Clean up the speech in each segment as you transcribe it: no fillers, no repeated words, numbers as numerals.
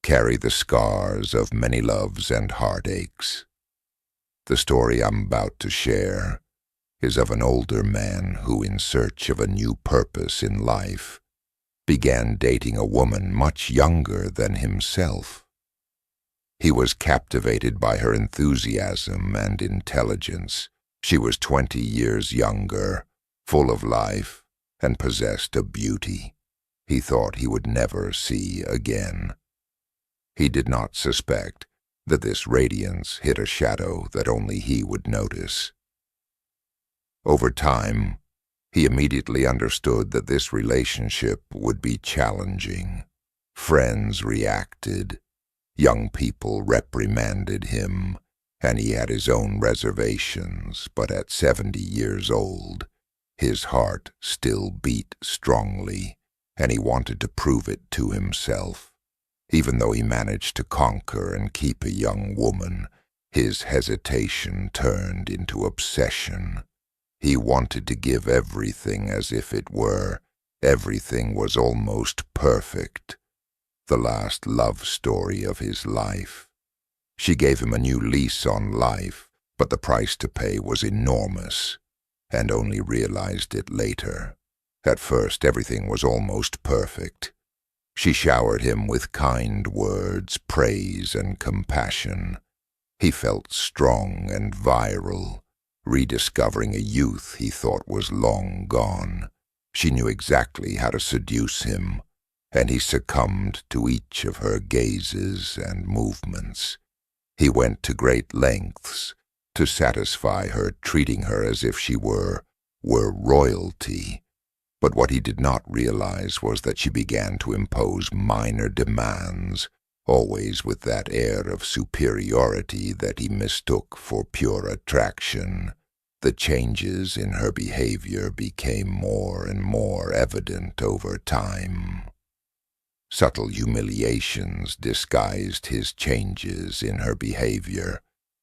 carry the scars of many loves and heartaches. The story I'm about to share is of an older man who, in search of a new purpose in life, began dating a woman much younger than himself. He was captivated by her enthusiasm and intelligence. She was 20 years younger, full of life, and possessed a beauty he thought he would never see again. He did not suspect that this radiance hid a shadow that only he would notice. Over time, he immediately understood that this relationship would be challenging. Friends reacted, young people reprimanded him, and he had his own reservations, but at 70 years old, his heart still beat strongly, and he wanted to prove it to himself. Even though he managed to conquer and keep a young woman, his hesitation turned into obsession. He wanted to give everything as if it were. Everything was almost perfect. The last love story of his life. She gave him a new lease on life, but the price to pay was enormous, and only realized it later. At first, everything was almost perfect. She showered him with kind words, praise, and compassion. He felt strong and virile, rediscovering a youth he thought was long gone. She knew exactly how to seduce him, and he succumbed to each of her gazes and movements. He went to great lengths to satisfy her, treating her as if she were royalty. But what he did not realize was that she began to impose minor demands, always with that air of superiority that he mistook for pure attraction. The changes in her behavior became more and more evident over time. Subtle humiliations disguised his changes in her behavior.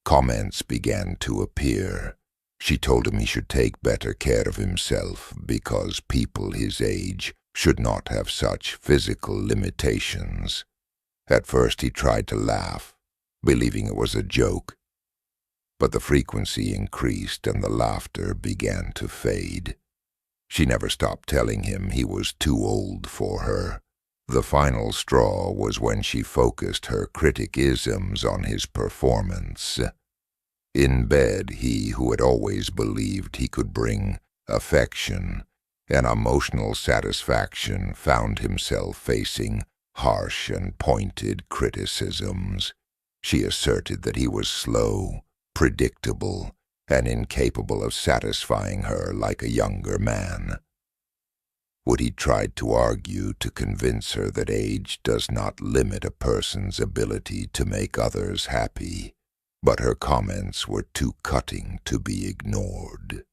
Comments began to appear. She told him he should take better care of himself because people his age should not have such physical limitations. At first he tried to laugh, believing it was a joke, but the frequency increased and the laughter began to fade. She never stopped telling him he was too old for her. The final straw was when she focused her criticisms on his performance. In bed, he, who had always believed he could bring affection and emotional satisfaction, found himself facing harsh and pointed criticisms. She asserted that he was slow, predictable, and incapable of satisfying her like a younger man. Woody tried to argue to convince her that age does not limit a person's ability to make others happy, but her comments were too cutting to be ignored.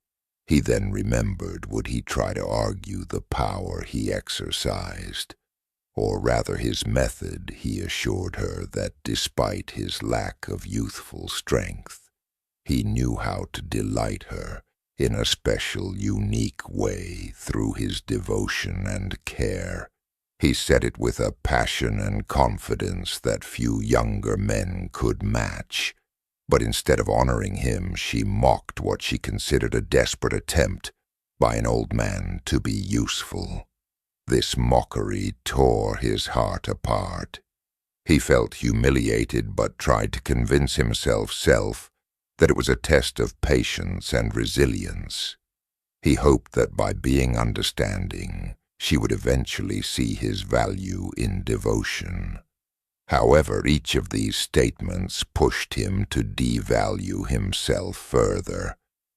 He then remembered would he try to argue the power he exercised, or rather his method. He assured her that despite his lack of youthful strength, he knew how to delight her in a special, unique way through his devotion and care. He said it with a passion and confidence that few younger men could match. But instead of honoring him, she mocked what she considered a desperate attempt by an old man to be useful. This mockery tore his heart apart. He felt humiliated but tried to convince himself that it was a test of patience and resilience. He hoped that by being understanding, she would eventually see his value in devotion. However, each of these statements pushed him to devalue himself further,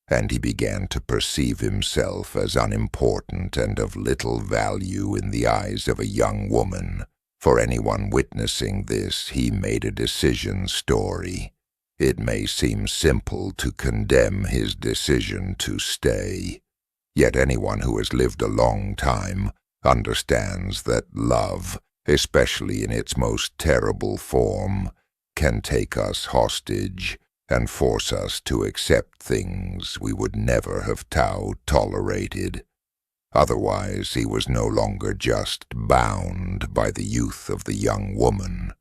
and he began to perceive himself as unimportant and of little value in the eyes of a young woman. For anyone witnessing this, he made a decision story. It may seem simple to condemn his decision to stay, yet anyone who has lived a long time understands that love, especially in its most terrible form, can take us hostage and force us to accept things we would never have tolerated. Otherwise, he was no longer just bound by the youth of the young woman,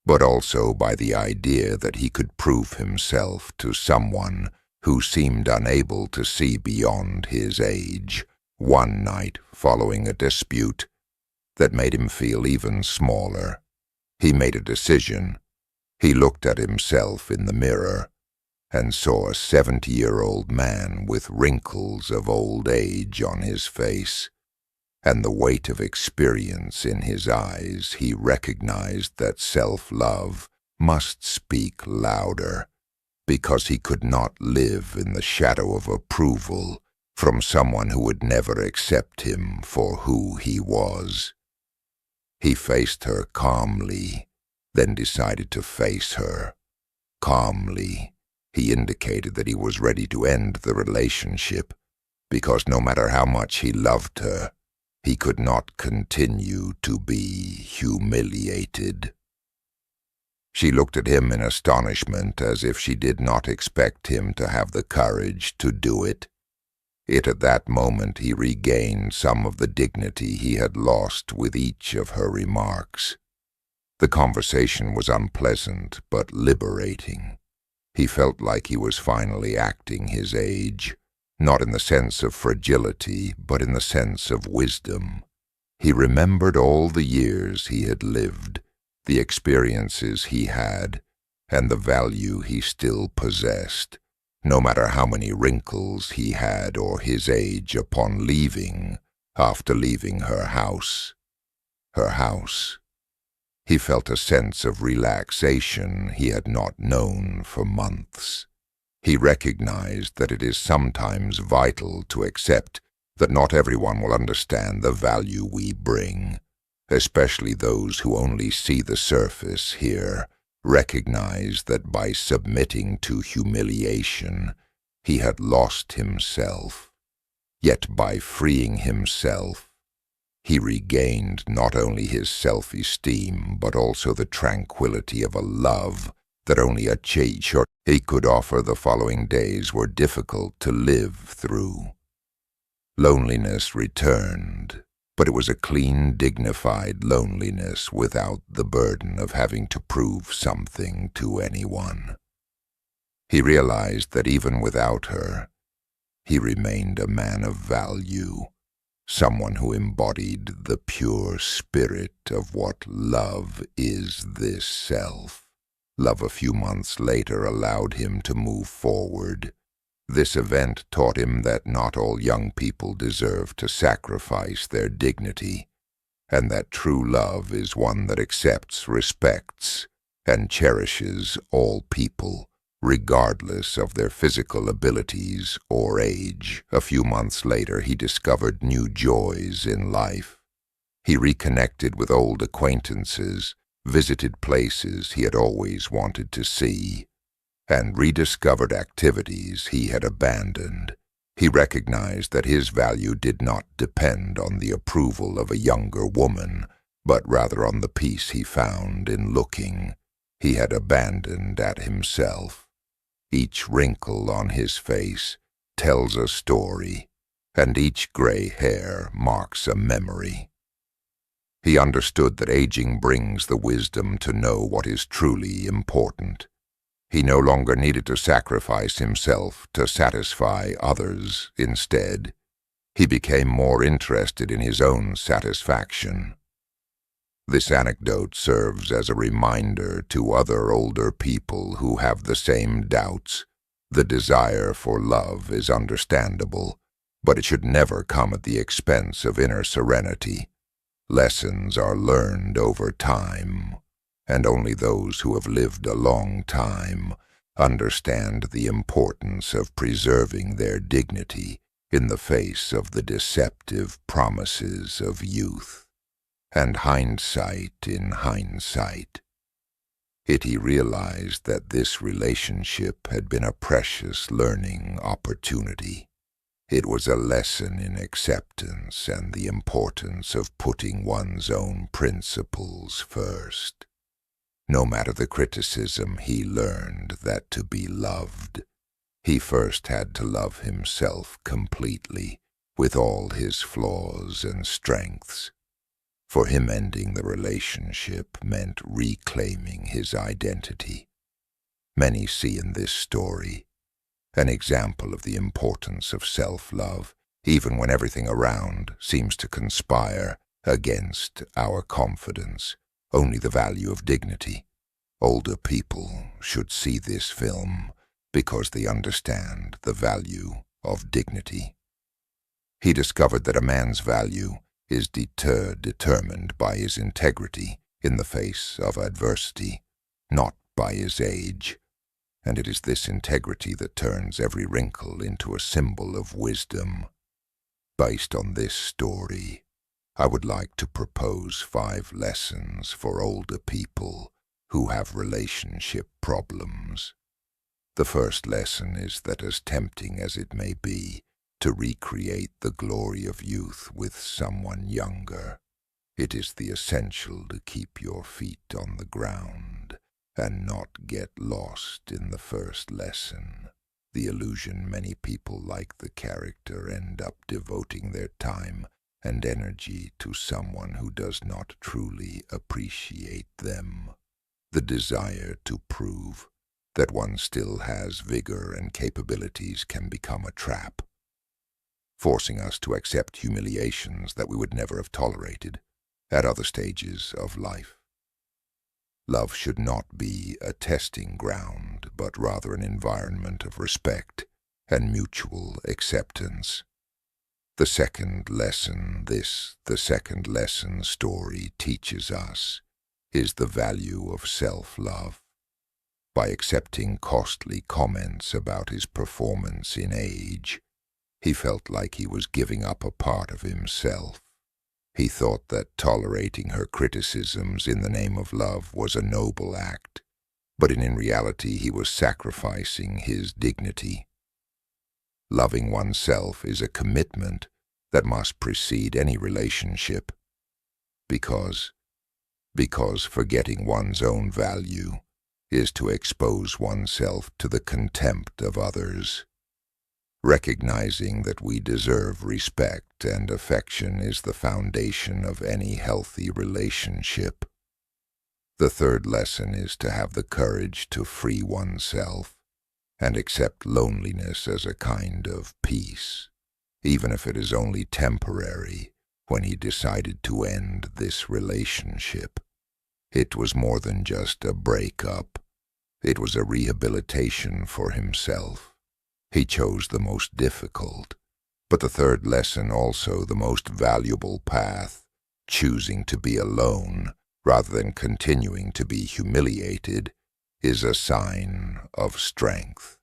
but also by the idea that he could prove himself to someone who seemed unable to see beyond his age. One night, following a dispute that made him feel even smaller, he made a decision. He looked at himself in the mirror and saw a 70-year-old man with wrinkles of old age on his face and the weight of experience in his eyes. He recognized that self-love must speak louder, because he could not live in the shadow of approval from someone who would never accept him for who he was. He faced her calmly, then decided to face her. Calmly, he indicated that he was ready to end the relationship, because no matter how much he loved her, he could not continue to be humiliated. She looked at him in astonishment, as if she did not expect him to have the courage to do it. Yet at that moment he regained some of the dignity he had lost with each of her remarks. The conversation was unpleasant but liberating. He felt like he was finally acting his age, not in the sense of fragility, but in the sense of wisdom. He remembered all the years he had lived, the experiences he had, and the value he still possessed, no matter how many wrinkles he had or his age upon leaving, after leaving her house. Her house. He felt a sense of relaxation he had not known for months. He recognized that it is sometimes vital to accept that not everyone will understand the value we bring, especially those who only see the surface here. Recognized that by submitting to humiliation, he had lost himself. Yet by freeing himself, he regained not only his self-esteem, but also the tranquility of a love that only a short he could offer. The following days were difficult to live through. Loneliness returned, but it was a clean, dignified loneliness without the burden of having to prove something to anyone. He realized that even without her, he remained a man of value, someone who embodied the pure spirit of what love is, this self. Love a few months later allowed him to move forward. This event taught him that not all young people deserve to sacrifice their dignity, and that true love is one that accepts, respects, and cherishes all people, regardless of their physical abilities or age. A few months later, he discovered new joys in life. He reconnected with old acquaintances, visited places he had always wanted to see, and rediscovered activities he had abandoned. He recognized that his value did not depend on the approval of a younger woman, but rather on the peace he found in looking he had abandoned at himself. Each wrinkle on his face tells a story, and each gray hair marks a memory. He understood that aging brings the wisdom to know what is truly important. He no longer needed to sacrifice himself to satisfy others. Instead, he became more interested in his own satisfaction. This anecdote serves as a reminder to other older people who have the same doubts. The desire for love is understandable, but it should never come at the expense of inner serenity. Lessons are learned over time, and only those who have lived a long time understand the importance of preserving their dignity in the face of the deceptive promises of youth. And hindsight in hindsight, he realized that this relationship had been a precious learning opportunity. It was a lesson in acceptance and the importance of putting one's own principles first. No matter the criticism, he learned that to be loved, he first had to love himself completely, with all his flaws and strengths. For him, ending the relationship meant reclaiming his identity. Many see in this story an example of the importance of self-love, even when everything around seems to conspire against our confidence. Only the value of dignity. Older people should see this film because they understand the value of dignity. He discovered that a man's value is determined by his integrity in the face of adversity, not by his age. And it is this integrity that turns every wrinkle into a symbol of wisdom. Based on this story, I would like to propose 5 lessons for older people who have relationship problems. The first lesson is that, as tempting as it may be to recreate the glory of youth with someone younger, it is the essential to keep your feet on the ground and not get lost in the first lesson. The illusion many people like the character end up devoting their time and energy to someone who does not truly appreciate them. The desire to prove that one still has vigor and capabilities can become a trap, forcing us to accept humiliations that we would never have tolerated at other stages of life. Love should not be a testing ground, but rather an environment of respect and mutual acceptance. The second lesson story teaches us is the value of self-love. By accepting costly comments about his performance in age, he felt like he was giving up a part of himself. He thought that tolerating her criticisms in the name of love was a noble act, but in reality he was sacrificing his dignity. Loving oneself is a commitment that must precede any relationship, because forgetting one's own value is to expose oneself to the contempt of others. Recognizing that we deserve respect and affection is the foundation of any healthy relationship. The third lesson is to have the courage to free oneself and accept loneliness as a kind of peace, even if it is only temporary. When he decided to end this relationship, it was more than just a breakup. It was a rehabilitation for himself. He chose the most difficult, but the third lesson also the most valuable path, choosing to be alone rather than continuing to be humiliated, is a sign of strength.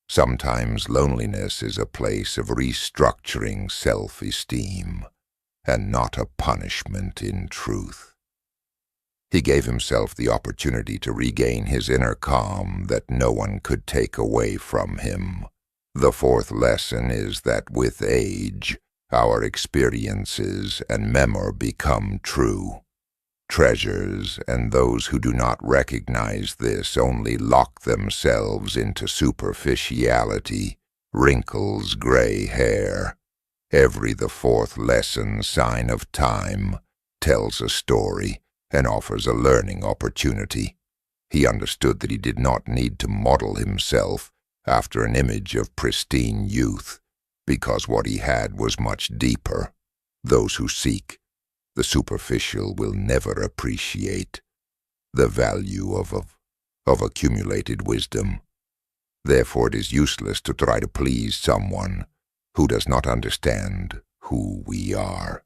Sometimes loneliness is a place of restructuring self-esteem, and not a punishment in truth. He gave himself the opportunity to regain his inner calm that no one could take away from him. The fourth lesson is that with age, our experiences and memory become true treasures, and those who do not recognize this only lock themselves into superficiality, wrinkles, gray hair. The fourth lesson, sign of time, tells a story and offers a learning opportunity. He understood that he did not need to model himself after an image of pristine youth, because what he had was much deeper. Those who seek the superficial will never appreciate the value of accumulated wisdom. Therefore, it is useless to try to please someone who does not understand who we are.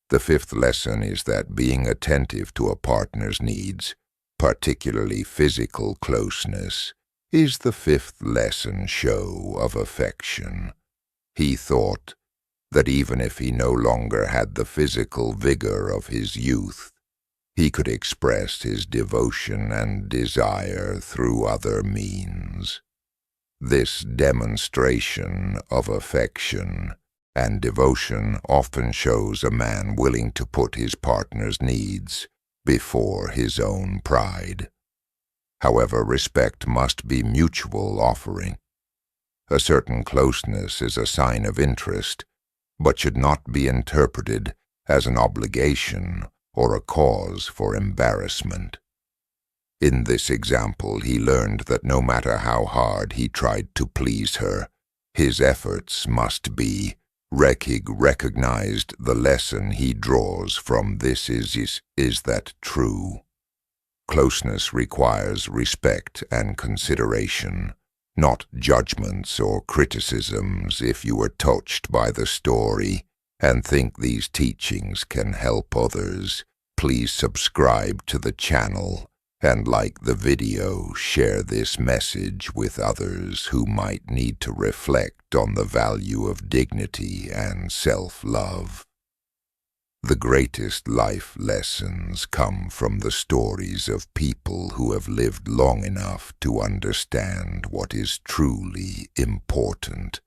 The fifth lesson is that being attentive to a partner's needs, particularly physical closeness, is the fifth lesson show of affection. He thought that even if he no longer had the physical vigor of his youth, he could express his devotion and desire through other means. This demonstration of affection and devotion often shows a man willing to put his partner's needs before his own pride. However, respect must be mutual offering. A certain closeness is a sign of interest, but should not be interpreted as an obligation or a cause for embarrassment. In this example, he learned that no matter how hard he tried to please her, his efforts must be recognized. The lesson he draws from this is that true closeness requires respect and consideration, not judgments or criticisms. If you were touched by the story and think these teachings can help others, please subscribe to the channel and like the video. Share this message with others who might need to reflect on the value of dignity and self-love. The greatest life lessons come from the stories of people who have lived long enough to understand what is truly important.